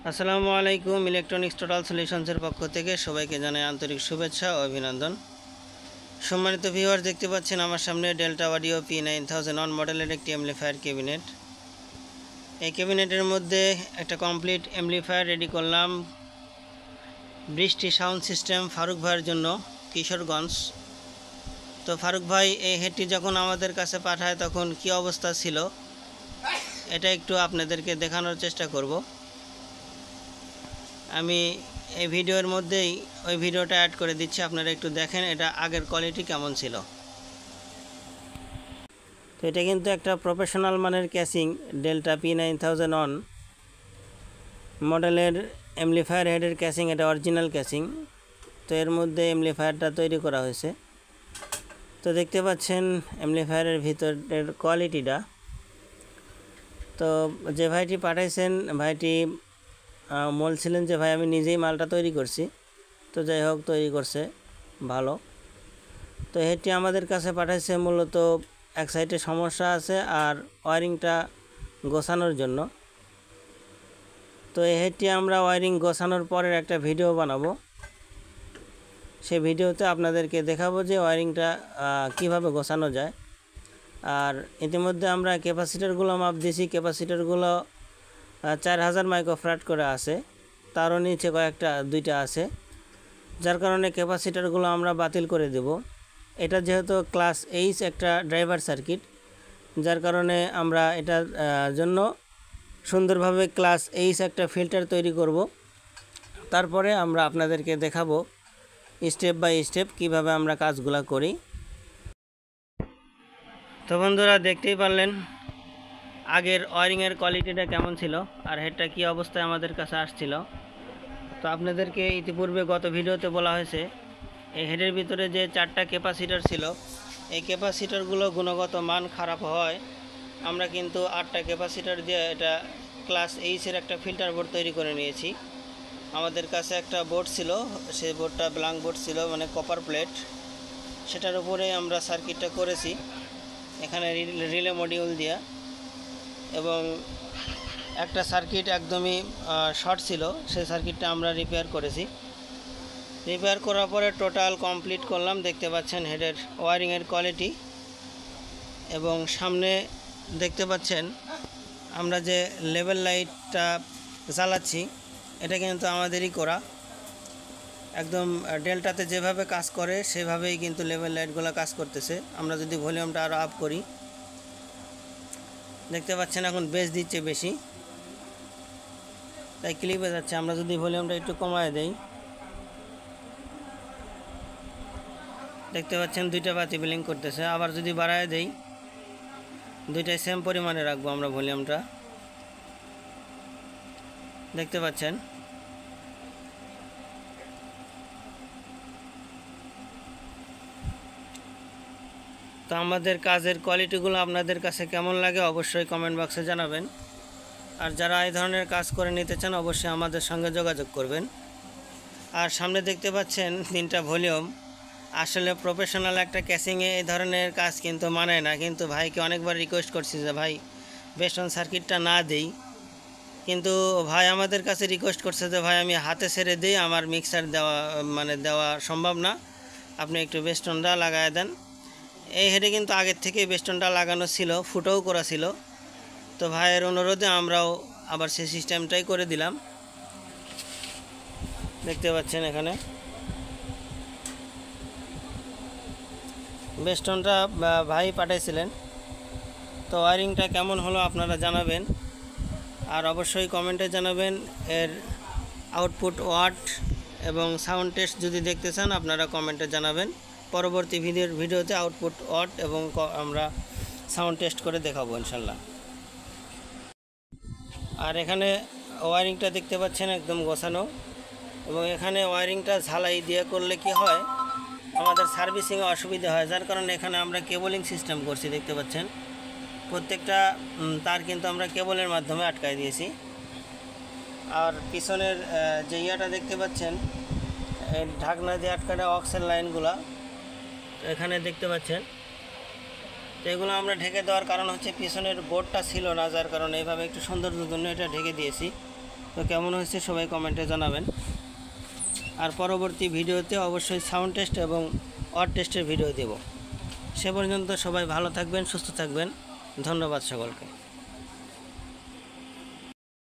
আসসালামু আলাইকুম। Electronics total সলিউশনসের পক্ষ থেকে সবাইকে জানাই আন্তরিক শুভেচ্ছা ও অভিনন্দন। সম্মানিত ভিউয়ার, দেখতে পাচ্ছেন আমার সামনে ডেল্টা অডিও P9001 মডেলের একটি অ্যামপ্লিফায়ার ক্যাবিনেট। এই ক্যাবিনেটের মধ্যে একটা কমপ্লিট অ্যামপ্লিফায়ার রেডি করলাম বৃষ্টি সাউন্ড সিস্টেম ফারুক ভাইয়ের জন্য, কিশোরগঞ্জ। তো ফারুক ভাই এই হেডটি যখন আমাদের কাছে পাঠায় তখন কি অবস্থা ছিল এটা একটু আপনাদেরকে দেখানোর চেষ্টা করব। আমি এই ভিডিওর মধ্যেই ওই ভিডিওটা অ্যাড করে দিচ্ছি, আপনারা একটু দেখেন এটা আগের কোয়ালিটি কেমন ছিল। তো এটা কিন্তু একটা প্রফেশনাল মানের ক্যাসিং, ডেল্টা P9001 মডেলের অ্যামপ্লিফায়ার হেডের ক্যাসিং, এটা অরিজিনাল ক্যাসিং। তো এর মধ্যে অ্যামপ্লিফায়ারটা তৈরি করা হয়েছে। তো দেখতে পাচ্ছেন অ্যামপ্লিফায়ারের ভিতরের কোয়ালিটিটা। তো যে ভাইটি পাঠাইছেন ভাইটি বলছিলেন যে ভাই আমি নিজেই মালটা তৈরি করছি। তো যাই হোক, তৈরি করছে ভালো। তো হেডটি আমাদের কাছে পাঠাইছে মূলত এক সাইডে সমস্যা আছে আর ওয়ারিংটা গোছানোর জন্য। তো এই হেডটি আমরা ওয়ারিং গোছানোর পরের একটা ভিডিও বানাবো। সেই ভিডিওতে আপনাদেরকে দেখাবো যে ওয়ারিংটা কিভাবে গোছানো যায়। আর ইতিমধ্যে আমরা ক্যাপাসিটারগুলো মাপ দিয়েছি। ক্যাপাসিটারগুলো 4000 মাইক্রোফ্যারাড করে আছে, তারও নিচে দুইটা আছে, যার কারণে ক্যাপাসিটারগুলো আমরা বাতিল করে দেব। এটা যেহেতু ক্লাস এইচ একটা ড্রাইভার সার্কিট, যার কারণে আমরা এটার জন্য সুন্দরভাবে ক্লাস এইচ একটা ফিল্টার তৈরি করব। তারপরে আমরা আপনাদেরকে দেখাবো স্টেপ বাই স্টেপ কিভাবে আমরা কাজগুলো করি। তো বন্ধুরা, দেখতেই পারলেন আগের ওয়ারিংয়ের কোয়ালিটিটা কেমন ছিল আর হেডটা কী অবস্থায় আমাদের কাছে আসছিল। তো আপনাদেরকে ইতিপূর্বে গত ভিডিওতে বলা হয়েছে এই হেডের ভিতরে যে 4টা ক্যাপাসিটার ছিল, এই ক্যাপাসিটারগুলো গুণগত মান খারাপ হয় আমরা কিন্তু 8টা ক্যাপাসিটার দিয়ে এটা ক্লাস এইচের একটা ফিল্টার বোর্ড তৈরি করে নিয়েছি। আমাদের কাছে একটা বোর্ড ছিল, সেই বোর্ডটা ব্ল্যাঙ্ক বোর্ড ছিল, মানে কপার প্লেট, সেটার উপরে আমরা সার্কিটটা করেছি এখানে রিলে মডিউল দিয়ে। এবং একটা সার্কিট একদমই শর্ট ছিল, সেই সার্কিটটা আমরা রিপেয়ার করেছি। রিপেয়ার করার পরে টোটাল কমপ্লিট করলাম। দেখতে পাচ্ছেন হেডের ওয়ারিংয়ের কোয়ালিটি। এবং সামনে দেখতে পাচ্ছেন আমরা যে লেভেল লাইটটা জ্বালাচ্ছি এটা কিন্তু আমাদেরই করা, একদম ডেল্টাতে যেভাবে কাজ করে সেভাবেই কিন্তু লেভেল লাইটগুলো কাজ করতেছে। আমরা যদি ভলিউমটা আরও আপ করি, দেখতে পাচ্ছেন এখন বেস দিচ্ছে বেশি, তাই ক্লিপে যাচ্ছে। আমরা যদি ভলিউমটা একটু কমায় দেই, দেখতে পাচ্ছেন দুইটা বাতি ব্লিং করতেছে। আবার যদি বাড়ায় দেই, দুইটাই সেম পরিমাণে রাখবো আমরা ভলিউমটা, দেখতে পাচ্ছেন। তো আমাদের কাজের কোয়ালিটিগুলো আপনাদের কাছে কেমন লাগে অবশ্যই কমেন্ট বক্সে জানাবেন। আর যারা এই ধরনের কাজ করে নিতে চান অবশ্যই আমাদের সঙ্গে যোগাযোগ করবেন। আর সামনে দেখতে পাচ্ছেন 3টা ভলিউম। আসলে প্রফেশনাল একটা ক্যাসিংয়ে এই ধরনের কাজ কিন্তু মানায় না, কিন্তু ভাইকে অনেকবার রিকোয়েস্ট করছি যে ভাই বেস্টন সার্কিটটা না দেই, কিন্তু ভাই আমাদের কাছে রিকোয়েস্ট করছে যে ভাই আমি হাতে ছেড়ে দিই, আমার মিক্সার দেওয়া সম্ভব না, আপনি একটু বেস্টনটা লাগায় দেন। এই হেডে কিন্তু আগের থেকে বেস্টনটা লাগানো ছিল, ফুটোও করা ছিল। তো ভাইয়ের অনুরোধে আমরাও আবার সেই সিস্টেমটাই করে দিলাম। দেখতে পাচ্ছেন এখানে বেস্টনটা ভাই পাঠাইছিলেন। তো ওয়ারিংটা কেমন হলো আপনারা জানাবেন, আর অবশ্যই কমেন্টে জানাবেন এর আউটপুট ওয়াট এবং সাউন্ড টেস্ট যদি দেখতে চান আপনারা কমেন্টে জানাবেন। পরবর্তী ভিডিওতে আউটপুট ওয়াট এবং আমরা সাউন্ড টেস্ট করে দেখাবো ইনশাল্লাহ। আর এখানে ওয়ারিংটা দেখতে পাচ্ছেন একদম গোছানো। এবং এখানে ওয়ারিংটা ঝালাই দিয়ে করলে কি হয়, আমাদের সার্ভিসিংয়ে অসুবিধা হয়, যার কারণে এখানে আমরা কেবলিং সিস্টেম করছি। দেখতে পাচ্ছেন প্রত্যেকটা তার কিন্তু আমরা কেবলের মাধ্যমে আটকাই দিয়েছি। আর পিছনের যে ইয়াটা দেখতে পাচ্ছেন এই ঢাকনা দিয়ে আটকানো অক্সের লাইনগুলো এখানে দেখতে পাচ্ছেন। তো এগুলো আমরা ঢেকে দেওয়ার কারণ হচ্ছে পিছনের বোর্ডটা ছিল না, যার কারণে এইভাবে একটু সৌন্দর্যের জন্য এটা ঢেকে দিয়েছি। তো কেমন হয়েছে সবাই কমেন্টে জানাবেন। আর পরবর্তী ভিডিওতে অবশ্যই সাউন্ড টেস্ট এবং অড টেস্টের ভিডিও দেব। সে পর্যন্ত সবাই ভালো থাকবেন, সুস্থ থাকবেন। ধন্যবাদ সকলকে।